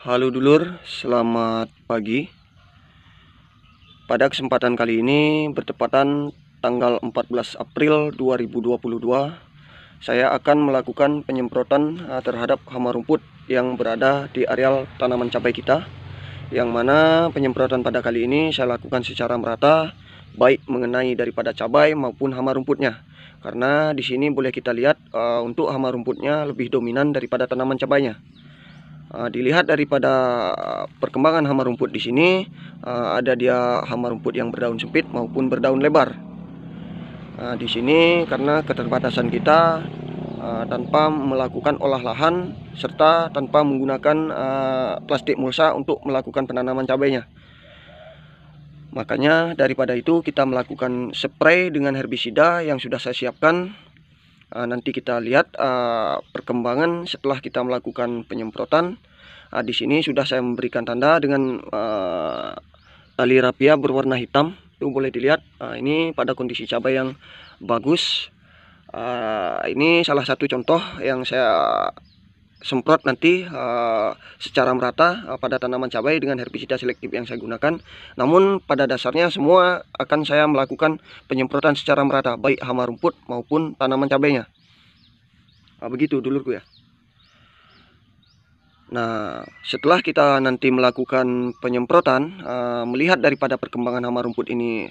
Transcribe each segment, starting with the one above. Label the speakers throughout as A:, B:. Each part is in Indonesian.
A: Halo dulur, selamat pagi. Pada kesempatan kali ini bertepatan tanggal 14 April 2022, saya akan melakukan penyemprotan terhadap hama rumput yang berada di areal tanaman cabai kita, yang mana penyemprotan pada kali ini saya lakukan secara merata, baik mengenai daripada cabai maupun hama rumputnya. Karena di sini boleh kita lihat untuk hama rumputnya lebih dominan daripada tanaman cabainya. Dilihat daripada perkembangan hama rumput di sini, ada dia hama rumput yang berdaun sempit maupun berdaun lebar. Di sini karena keterbatasan kita tanpa melakukan olah lahan serta tanpa menggunakan plastik mulsa untuk melakukan penanaman cabainya. Makanya daripada itu kita melakukan spray dengan herbisida yang sudah saya siapkan. Nanti kita lihat perkembangan setelah kita melakukan penyemprotan. Di sini sudah saya memberikan tanda dengan tali rapia berwarna hitam. Itu boleh dilihat. Ini pada kondisi cabai yang bagus. Ini salah satu contoh yang saya semprot nanti secara merata pada tanaman cabai dengan herbisida selektif yang saya gunakan. Namun pada dasarnya semua akan saya melakukan penyemprotan secara merata, baik hama rumput maupun tanaman cabainya. Begitu dulurku ya. Nah, setelah kita nanti melakukan penyemprotan, melihat daripada perkembangan hama rumput ini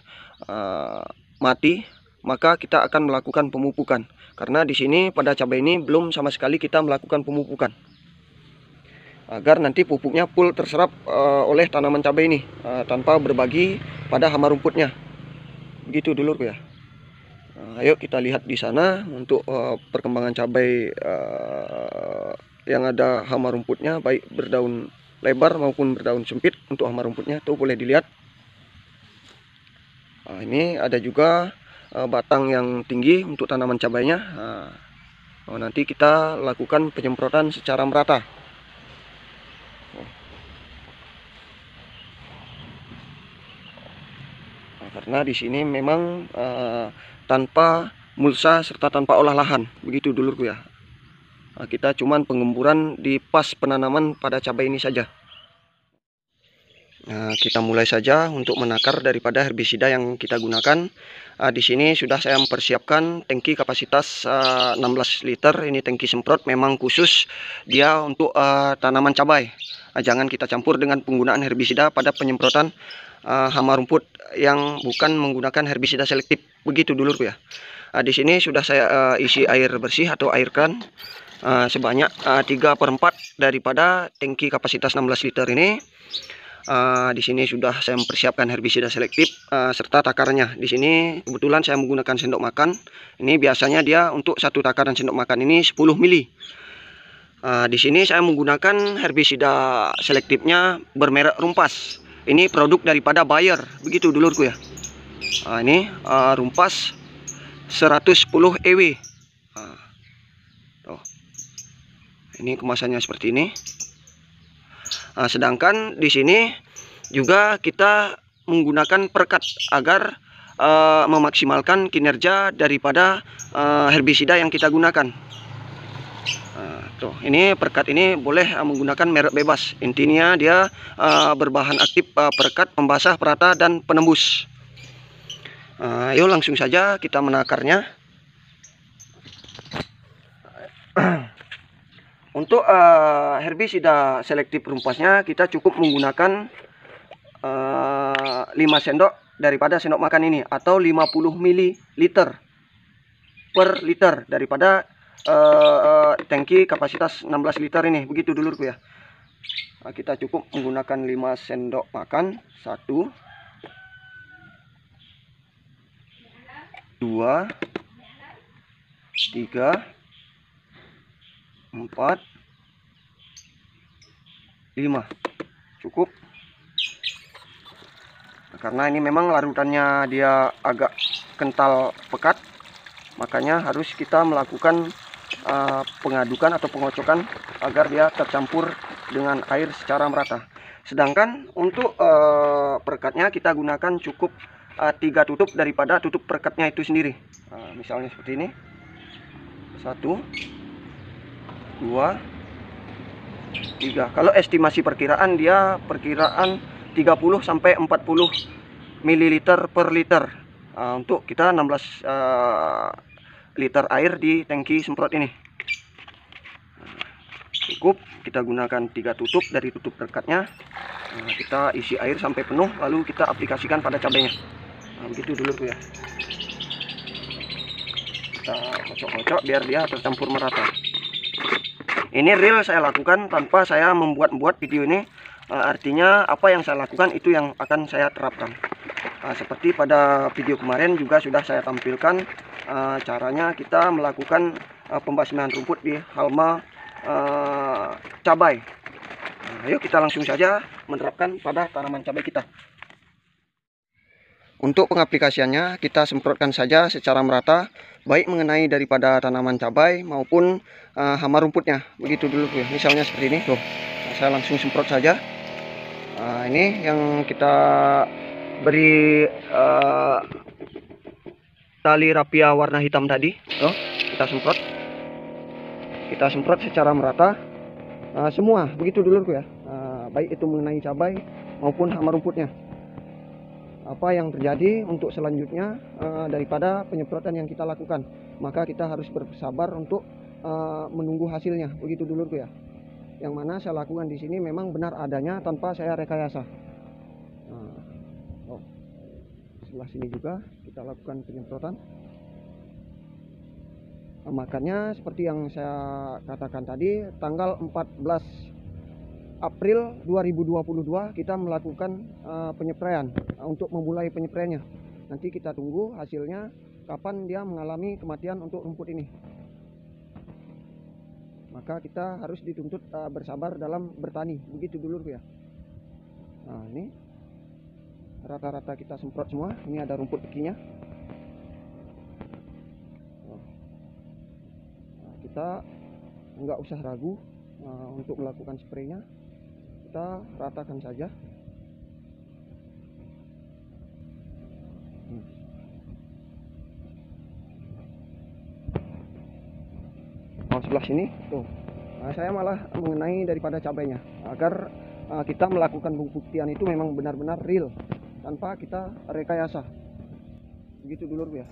A: mati, maka kita akan melakukan pemupukan. Karena di sini pada cabai ini belum sama sekali kita melakukan pemupukan, agar nanti pupuknya full terserap oleh tanaman cabai ini tanpa berbagi pada hama rumputnya. Begitu dulurku ya. Ayo kita lihat di sana untuk perkembangan cabai yang ada hama rumputnya, baik berdaun lebar maupun berdaun sempit. Untuk hama rumputnya tuh boleh dilihat. Ini ada juga batang yang tinggi untuk tanaman cabainya. Nanti kita lakukan penyemprotan secara merata. Karena di sini memang tanpa mulsa serta tanpa olah lahan, begitu dulurku ya. Kita cuman pengemburan di pas penanaman pada cabai ini saja. Kita mulai saja untuk menakar daripada herbisida yang kita gunakan. Di sini sudah saya mempersiapkan tangki kapasitas 16 liter. Ini tangki semprot memang khusus dia untuk tanaman cabai. Jangan kita campur dengan penggunaan herbisida pada penyemprotan hama rumput yang bukan menggunakan herbisida selektif. Begitu dulurku ya. Di sini sudah saya isi air bersih atau air keran sebanyak 3/4 daripada tangki kapasitas 16 liter ini. Di sini sudah saya mempersiapkan herbisida selektif serta takarannya. Di sini kebetulan saya menggunakan sendok makan. Ini biasanya dia untuk satu takaran sendok makan ini 10 mili. Di sini saya menggunakan herbisida selektifnya bermerek Rumpas. Ini produk daripada Bayer, begitu dulurku ya. Ini Rumpas 110 EW. Ini kemasannya seperti ini. Sedangkan di sini juga kita menggunakan perekat agar memaksimalkan kinerja daripada herbisida yang kita gunakan. Ini perekat ini boleh menggunakan merek bebas. Intinya dia berbahan aktif perekat, pembasah, perata, dan penembus. Ayo langsung saja kita menakarnya. Untuk herbisida selektif Rumpasnya kita cukup menggunakan 5 sendok daripada sendok makan ini, atau 50 ml per liter daripada tangki kapasitas 16 liter ini. Begitu dulurku ya. Kita cukup menggunakan 5 sendok makan. 1 2 3 4 5, cukup. Karena ini memang larutannya dia agak kental pekat, makanya harus kita melakukan pengadukan atau pengocokan agar dia tercampur dengan air secara merata. Sedangkan untuk perekatnya kita gunakan cukup 3 tutup daripada tutup perekatnya itu sendiri. Misalnya seperti ini, 1 2 3. Kalau estimasi perkiraan dia perkiraan 30 sampai 40 ml per liter. Untuk kita 16 liter air di tangki semprot ini. Cukup kita gunakan 3 tutup dari tutup dekatnya. Kita isi air sampai penuh, lalu kita aplikasikan pada cabenya. Begitu dulu ya. Kita kocok-kocok biar dia tercampur merata. Ini real saya lakukan tanpa saya membuat-buat video ini. Artinya apa yang saya lakukan itu yang akan saya terapkan. Seperti pada video kemarin juga sudah saya tampilkan caranya kita melakukan pembasmian rumput di halma cabai. Ayo kita langsung saja menerapkan pada tanaman cabai kita. Untuk pengaplikasiannya kita semprotkan saja secara merata, baik mengenai daripada tanaman cabai maupun hama rumputnya. Begitu dulu ya. Misalnya seperti ini tuh. Saya langsung semprot saja. Ini yang kita beri tali rapia warna hitam tadi. Tuh, kita semprot secara merata. Semua begitu dulu ya. Baik itu mengenai cabai maupun hama rumputnya. Apa yang terjadi untuk selanjutnya daripada penyemprotan yang kita lakukan, maka kita harus bersabar untuk menunggu hasilnya. Begitu dulu ya. Yang mana saya lakukan di sini memang benar adanya tanpa saya rekayasa. Sebelah sini juga kita lakukan penyemprotan. Makanya seperti yang saya katakan tadi, tanggal 14 April 2022 kita melakukan penyepraian untuk memulai penyepraiannya. Nanti kita tunggu hasilnya kapan dia mengalami kematian untuk rumput ini. Maka kita harus dituntut bersabar dalam bertani. Begitu dulu ya. Nah, ini rata-rata kita semprot semua. Ini ada rumput tekinya. Kita nggak usah ragu untuk melakukan spraynya. Kita ratakan saja. Sebelah sini tuh. Saya malah mengenai daripada cabainya agar kita melakukan pembuktian itu memang benar-benar real tanpa kita rekayasa. Begitu dulu ya.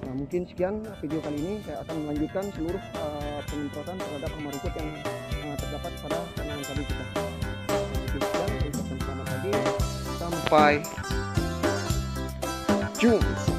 A: Nah, mungkin sekian video kali ini. Saya akan melanjutkan seluruh penyemprotan terhadap hama rumput yang terdapat pada tanaman cabai kita. Sekian, saya ucapkan selamat pagi. Sampai jumpa.